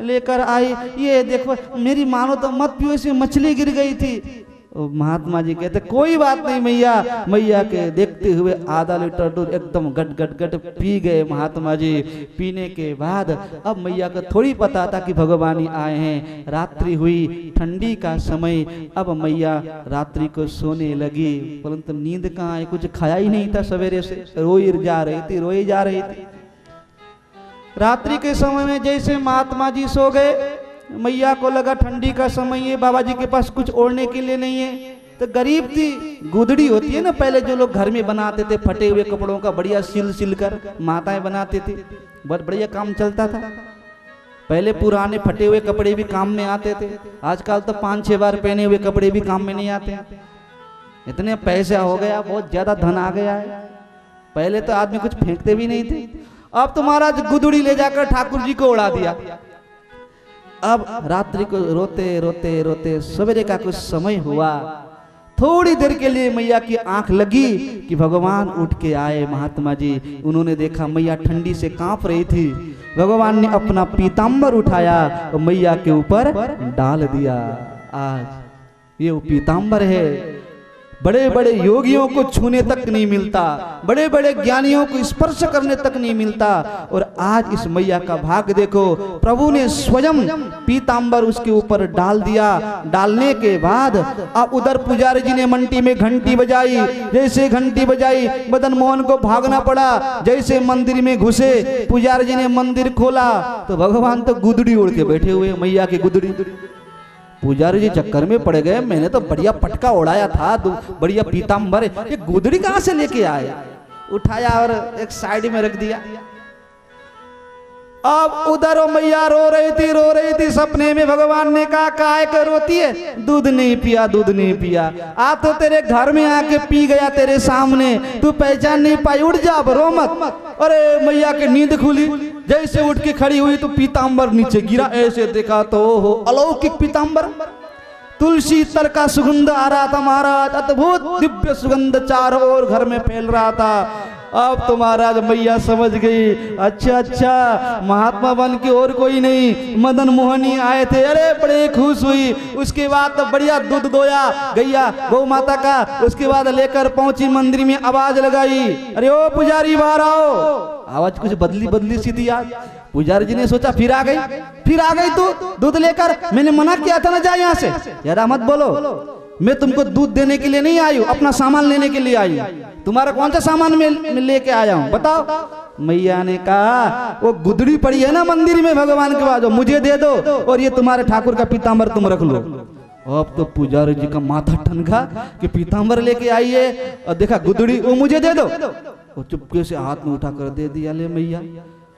लेकर आई, ये देखो मेरी मानो तो मत पियो, इसमें मछली गिर गई थी। महात्मा जी कहते कोई बात नहीं मैया। मैया के देखते हुए आधा लीटर दूध एकदम गट गट गट पी गए महात्मा जी। पीने के बाद अब मैया को थोड़ी पता था कि भगवान ही आए हैं। रात्रि हुई, ठंडी का समय, अब मैया रात्रि को सोने लगी, परंतु नींद कहाँ आई, कुछ खाया ही नहीं था सवेरे से, रोई जा रही थी, रोई जा रही थी। रात्रि के समय में जैसे महात्मा जी सो गए, मैया को लगा ठंडी का समय है, बाबा जी के पास कुछ ओढ़ने के लिए नहीं है, तो गरीब थी, गुदड़ी होती है ना पहले जो लोग घर में बनाते थे, फटे हुए कपड़ों का बढ़िया सिल कर माताएं बनाते थे, बहुत बढ़िया काम चलता था। पहले पुराने फटे हुए कपड़े भी काम में आते थे, आजकल तो 5-6 बार पहने हुए कपड़े भी काम में नहीं आते। इतने पैसा हो गया, बहुत ज्यादा धन आ गया है। पहले तो आदमी कुछ फेंकते भी नहीं थे। अब तो महाराज गुदड़ी ले जाकर ठाकुर जी को उड़ा दिया। अब रात्रि को रोते रोते रोते सवेरे का कुछ समय हुआ, थोड़ी देर के लिए मैया की आंख लगी कि भगवान उठ के आए महात्मा जी। उन्होंने देखा मैया ठंडी से कांप रही थी। भगवान ने अपना पीतांबर उठाया और मैया के ऊपर डाल दिया। आज ये वो पीतांबर है, बड़े बड़े योगियों को छूने तक नहीं मिलता, बड़े बड़े ज्ञानियों को स्पर्श करने तक नहीं मिलता। और आज इस मैया का भाग देखो, प्रभु ने स्वयं पीतांबर उसके ऊपर डाल दिया। डालने के बाद अब उधर पुजारी जी ने मंटी में घंटी बजाई। जैसे घंटी बजाई, मदन मोहन को भागना पड़ा। जैसे मंदिर में घुसे, पुजारी जी ने मंदिर खोला तो भगवान तो गुदड़ी उड़ के बैठे हुए, मैया की गुदड़ी। पुजारी जी चक्कर में पड़ गए, मैंने तो बढ़िया पटका उड़ाया था, बढ़िया पीतांबर, ये गुदड़ी कहां से लेके आए। उठाया और एक साइड में रख दिया। अब उधर मैया रो रही थी। सपने में भगवान ने कहा काय कर रोती है, दूध नहीं पिया, दूध नहीं पिया। आ तो तेरे घर में आके पी गया तेरे सामने, तू पहचान नहीं पाई, उठ जा, रो मत। अरे मैया की नींद खुली, जैसे उठ के खड़ी हुई तो पीतांबर नीचे गिरा। ऐसे देखा तो हो अलौकिक पीतांबर, तुलसी तर का सुगंध आ रहा था महाराज, अद्भुत दिव्य सुगंध चारों ओर घर में फैल रहा था। अब तो महाराज मैया समझ गई, अच्छा महात्मा बन के और कोई नहीं, मदन मोहन ही आए थे। अरे बड़े खुश हुई। उसके बाद तो बढ़िया दूध दोया गैया गौ माता का। उसके बाद लेकर पहुंची मंदिर में, आवाज लगाई, अरे ओ पुजारी बाहर आओ। आवाज कुछ बदली सी थी आज। पुजारी जी ने सोचा फिर आ गई तू दूध लेकर, मैंने मना किया था ना, जा यहाँ से, ज्यादा मत बोलो। मैं तुमको दूध देने के लिए नहीं आई हूँ, अपना सामान लेने के लिए आई हूँ। तुम्हारा कौन सा सामान मैं लेके आया हूँ बताओ। मैया ने कहा वो गुदड़ी पड़ी है ना मंदिर में भगवान के बाद, मुझे दे दो, और ये तुम्हारे ठाकुर का पीतांबर तुम रख लो। अब तो पुजारी जी का माथा ठनका कि पीतांबर लेके आई है, और देखा गुदड़ी, वो मुझे दे दो। वो चुपके से हाथ में उठा कर दे दिया, ले मैया।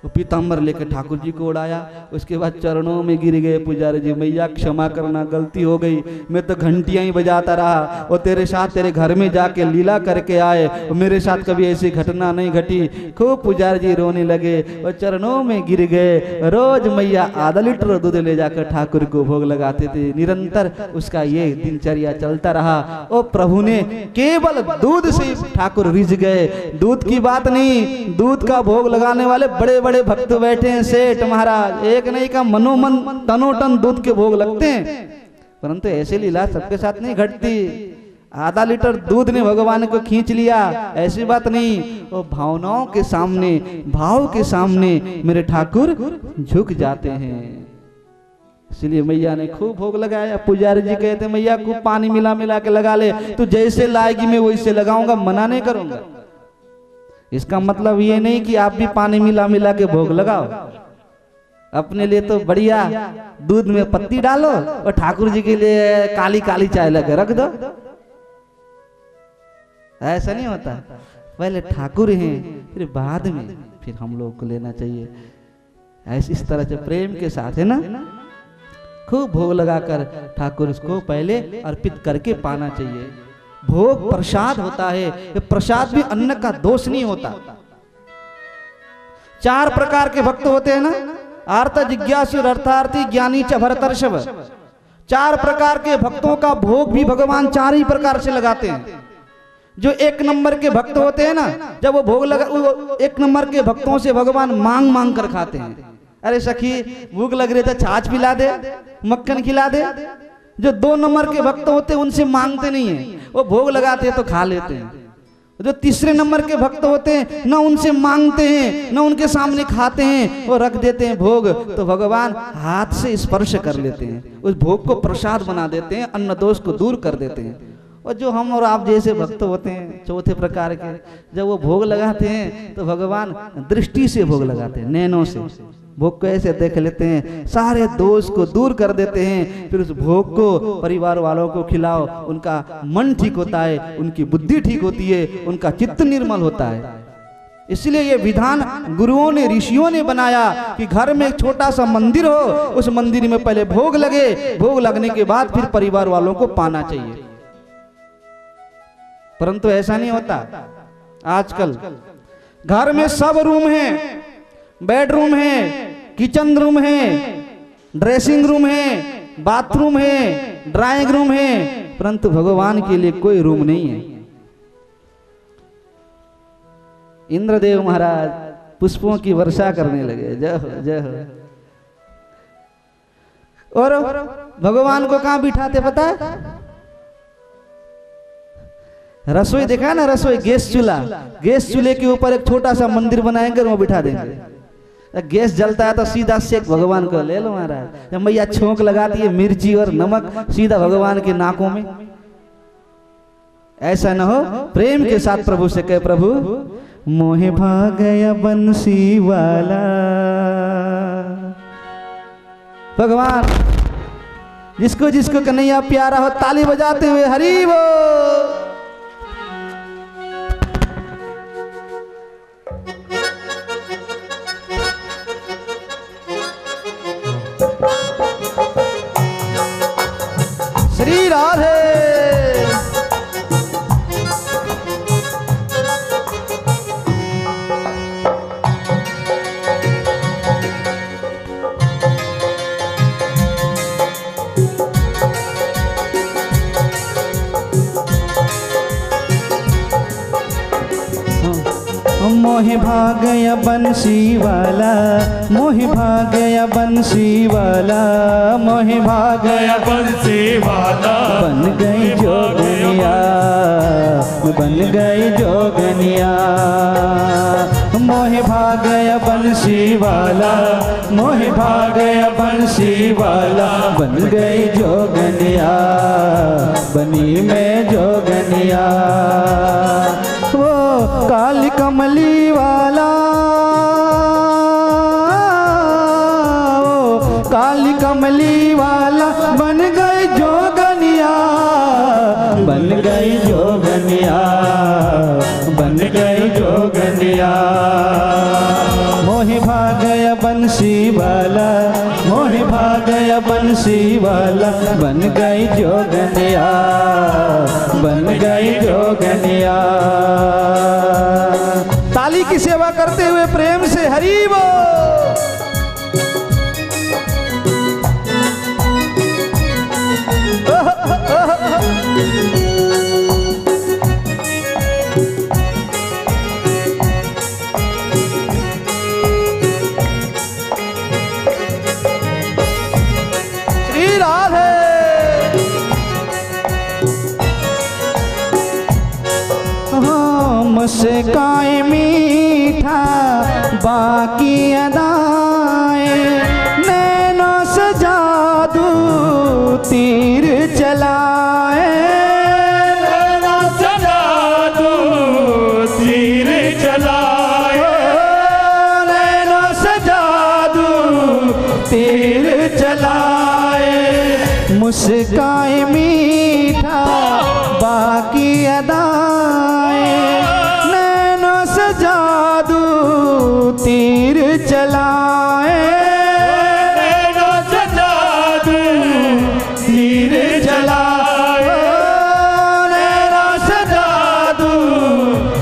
वो पीतांबर लेकर ठाकुर जी को उड़ाया। उसके बाद चरणों में गिर गए पुजारी जी, मैया क्षमा करना, गलती हो गई, मैं तो घंटियां ही बजाता रहा, और तेरे साथ तेरे घर में जाके लीला करके आए, और मेरे साथ कभी ऐसी घटना नहीं घटी। खूब पुजारी जी रोने लगे और चरणों में गिर गए। रोज मैया आधा लीटर दूध ले जाकर ठाकुर को भोग लगाते थे। निरंतर उसका ये दिनचर्या चलता रहा, और प्रभु ने केवल दूध से ठाकुर रिझ गए। दूध की बात नहीं, दूध का भोग लगाने वाले बड़े बड़े भक्त बैठे हैं, सेठ महाराज, एक नहीं का मनोमन तनोटन दूध के भोग लगते हैं, परंतु ऐसे लीला सबके साथ नहीं घटती। आधा लीटर दूध ने भगवान को खींच लिया, ऐसी बात नहीं। वो भावनाओं के सामने, भाव के सामने मेरे ठाकुर झुक जाते हैं। इसलिए मैया ने खूब भोग लगाया। पुजारी जी कहते मैया खूब पानी मिला के लगा ले, तू जैसे लाएगी मैं वैसे लगाऊंगा, मना नहीं करूंगा। इसका मतलब ये नहीं कि आप भी पानी मिला के भोग लगाओ। अपने लिए तो बढ़िया दूध में पत्ती डालो, और ठाकुर जी के लिए काली काली चाय लगे रख दो। ऐसा नहीं होता, पहले ठाकुर हैं, फिर बाद में फिर हम लोग को लेना चाहिए। ऐसे इस तरह से प्रेम के साथ, है ना, खूब भोग लगाकर ठाकुर उसको पहले अर्पित करके पाना चाहिए। भोग प्रसाद होता है, प्रसाद भी अन्न का दोष नहीं होता। 4 प्रकार के भक्त होते हैं ना, आर्त जिज्ञासु अर्थार्थी ज्ञानी च भरतर्षभ। 4 प्रकार के भक्तों का भोग भी भगवान 4 ही प्रकार से लगाते हैं। जो 1 नंबर के भक्त होते हैं ना, जब वो भोग लगा, 1 नंबर के भक्तों से भगवान मांग कर खाते हैं। अरे सखी भूख लग रही तो छाछ पिला दे, मक्खन खिला दे। जो 2 नंबर के भक्त होते हैं उनसे मांगते नहीं है, वो भोग लगाते हैं तो खा लेते हैं। जो तीसरे नंबर के भक्त होते हैं ना उनसे मांगते हैं ना उनके सामने खाते हैं, वो रख देते हैं भोग, तो भगवान हाथ से स्पर्श कर लेते हैं, उस भोग को प्रसाद बना देते हैं, अन्न दोष को दूर कर देते हैं। और जो हम और आप जैसे भक्त होते हैं चौथे प्रकार के, जब वो भोग लगाते हैं तो भगवान दृष्टि से भोग लगाते हैं, नैनों से भोग को ऐसे देख लेते हैं, सारे दोष को दूर कर देते हैं। फिर उस भोग को परिवार वालों को खिलाओ, उनका मन ठीक होता है, उनकी बुद्धि ठीक होती है, उनका चित्त निर्मल होता है। इसलिए ये विधान गुरुओं ने ऋषियों ने बनाया कि घर में एक छोटा सा मंदिर हो, उस मंदिर में पहले भोग लगे, भोग लगने के बाद फिर परिवार वालों को पाना चाहिए। परंतु ऐसा नहीं होता। आजकल घर में सब रूम है, बेडरूम है, किचन रूम है, ड्रेसिंग रूम है, बाथरूम है, ड्राइंग रूम है, परंतु भगवान के लिए कोई रूम नहीं है। इंद्रदेव महाराज पुष्पों की वर्षा करने लगे, जय हो जय हो। और भगवान को कहां बिठाते पता है? रसोई देखा ना, रसोई गैस चूल्हा, गैस चूल्हे के ऊपर एक छोटा सा मंदिर बनाएंगे और वो बिठा देंगे। गैस जलता है तो सीधा सेक भगवान को ले लो महाराज। जब मैया छोंक लगाती है मिर्ची और नमक सीधा भगवान के नाकों में। ऐसा न हो, प्रेम के साथ प्रभु से कहे, प्रभु मोहे भाग गया बंसी वाला। भगवान जिसको जिसको कन्हैया प्यारा हो ताली बजाते हुए हरि बोल। श्री राधे। मोहे भाग गया बंसी वाला, मोहे भाग गया बंसी वाला, मोहे भाग गया बंसी वाला। बन गई जोगनिया, बन गई जोगनिया। मोहे भाग गया बंसी वाला, मोहे भाग गया बंसी वाला। बन गई जोगनिया, बनी में जोगनिया। वो काली कमली वाला, वो काली कमली वाला बन गई जोगनिया, बन गई जोगनिया, बन गई जोगनिया। मोहे भाग गया बंसी वाला, मोहे भाग गया बंसी वाला। बन गई जोगनिया, बन गई जोगनिया। ताली की सेवा करते हुए प्रेम से हरि बोल। श्री राधे। मुस्काए मीठा बाकी अदाएं, नैनों से जादू तीर चलाए, नैनों से जादू तीर चलाए, नैनों से जादू तीर चलाए। मुस्काए मीठा बाकी अदाएं, नैनों से जादू तीर चलाए, नैनों से जादू तीर चलाए, नैनों से जादू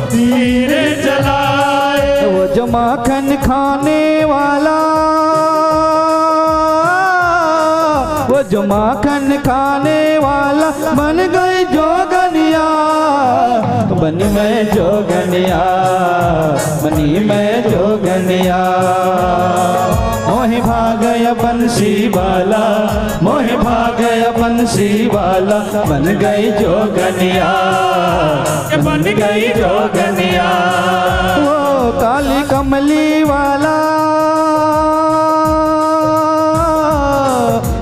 तीर चलाए। वो जो माखन खाने वाला, वो जो माखन खाने वाला बन गई जोगनिया, बनी मैं जोगनिया, बनी मैं जोगनिया। मोहि भागय बंसी वाला, मोहि भागय बंसी वाला, बन गई जोगनिया, बन गई जोगनिया। वो काली कमली वाला,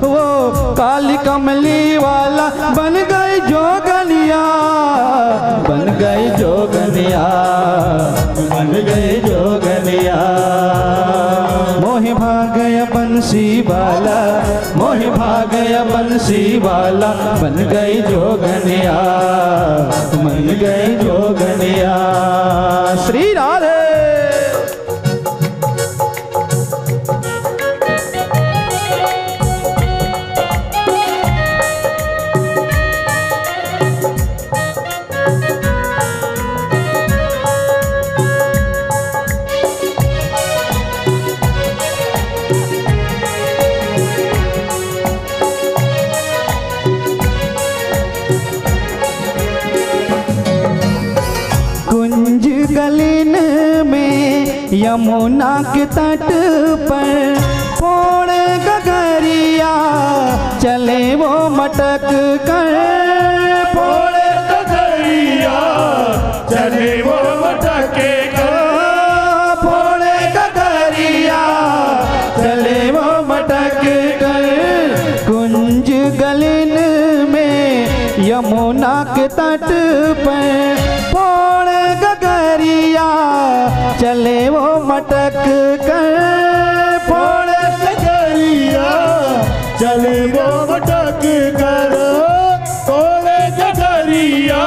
वो काली कमली वाला, बन गई जोगनिया, बन गई जोगनिया, बन गई जोगनिया। मोहि भागय बंसी वाला, मोहि भागय बंसी वाला, बन गई जोगनिया, बन गई जोगनिया। श्री राधे। गलीन में यमुना के तट पर फोड़ गगरिया चले वो मटक कर, फोड़ गगरिया चले वो मटक कर, फोड़ गगरिया चले वो मटक कर। कुंज गलीन में यमुना के तट पर फोड़ गगरिया चले वो मटक कर, फोड़ गगरिया चले वो मटक कर, फोड़ गगरिया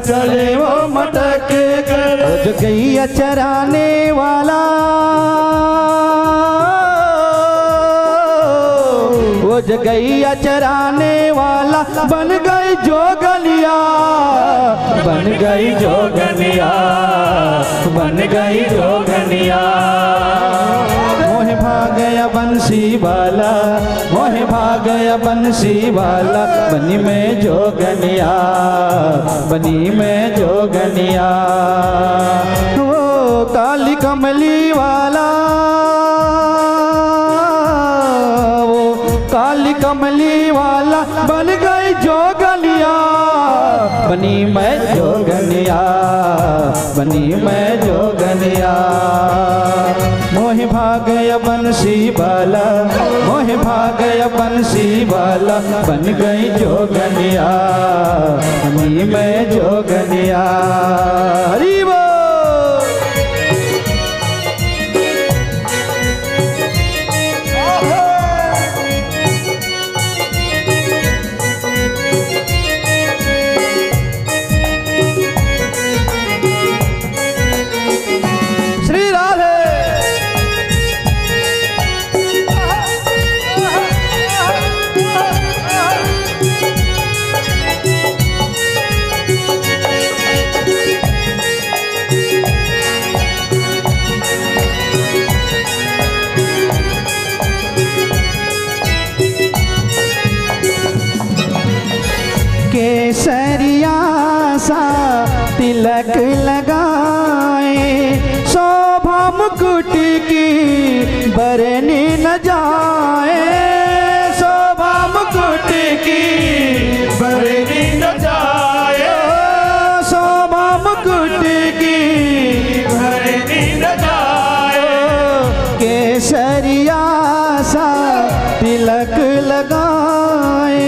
चले वो मटक कर। जो गैया चराने वाला, वो जो गैया चराने वाला, बन गई जोगनिया, बन गई जोगनिया, बन गई जोगनिया। मोहि भागय बंसी वाला, मोहि भागय बंसी वाला, बनी मैं जोगनिया, बनी मैं जोगनिया। वो काली कमली वाला, वो काली कमली वाला, बन गई जोगनिया, बनी मैं जोगनिया, बनी मैं जोगनिया। मोहि भागय बंसी वाला, मोहि भागय बंसी वाला, बन गई जोगनिया, बनी मैं जोगनिया। हरि बोल। केसरिया सा तिलक लगाए, शोभा मुकुट की बरनी न जाए, शोभा मुकुट की बरनी न जाए, शोभा मुकुट की बरनी न जाए। केसरिया सा तिलक लगाए,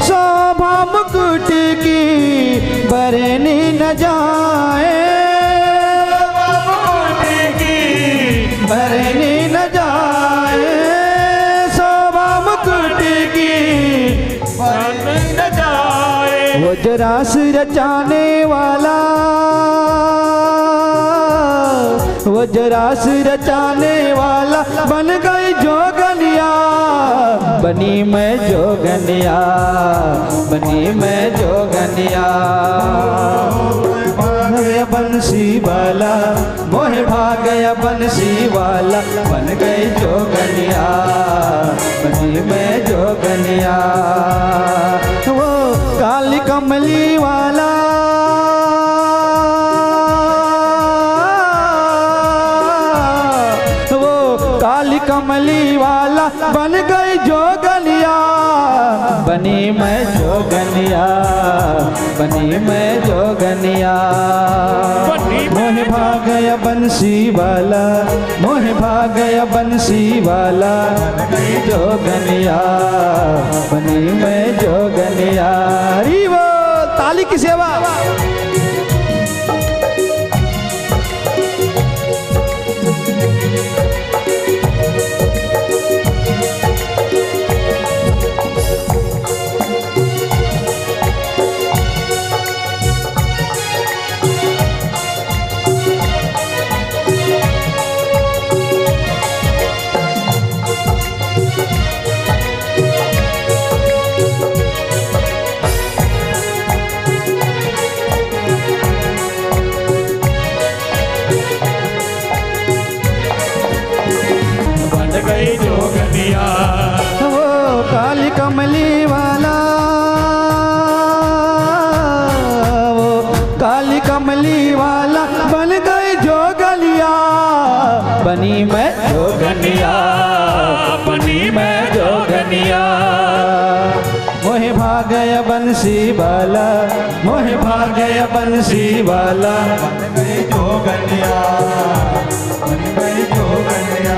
शोभा मुकुट की बरनी न जाए, मुकुट की बरनी न जाए, शोभा मुकुट की बरनी न जाए। वो जो रास रचाने वाला, वो जो रास रचाने वाला, बन गई जोगनिया, बनी मैं जोगनिया, बनी मैं जोगनिया। भागय बंसी वाला, मोहि भागय बंसी वाला, बन गई जोगनिया, बनी मैं जोगनिया। वो काली कमली वाला, जोगनिया, बनी मैं जोगनिया, बनी मैं जोगनिया। मोह भाग गया बंसी वाला, मोह भाग गया बंसी वाला, जोगनिया, बनी मैं जोगनिया। हरी बोल, ताली की सेवा। जोगनिया, वो काली कमली वाला, वो काली कमली वाला बन गई जोगनिया, बनी मैं जोगनिया, बनी मैं जोगनिया। मोहे भाग गया बंसी वाला, मोहे भाग गया बंसी वाला, बन गई जोगनिया, बन गई जोगनिया।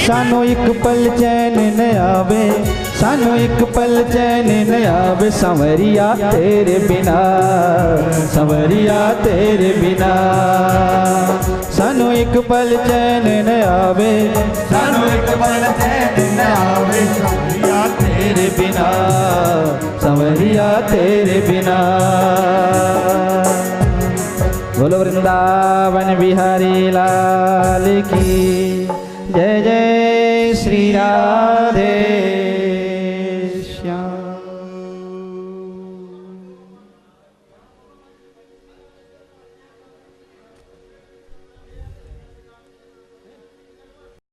सानो एक पल चैन न आवे, सानो एक पल चैन न आवे, संवरिया तेरे बिना, संवरिया तेरे बिना। सानो एक पल चैन न आवे, सानो एक पल चैन न आवे, संवरिया तेरे बिना, संवरिया तेरे बिना। बोलो वृंदावन बिहारी लाल की जय जय श्री राधे।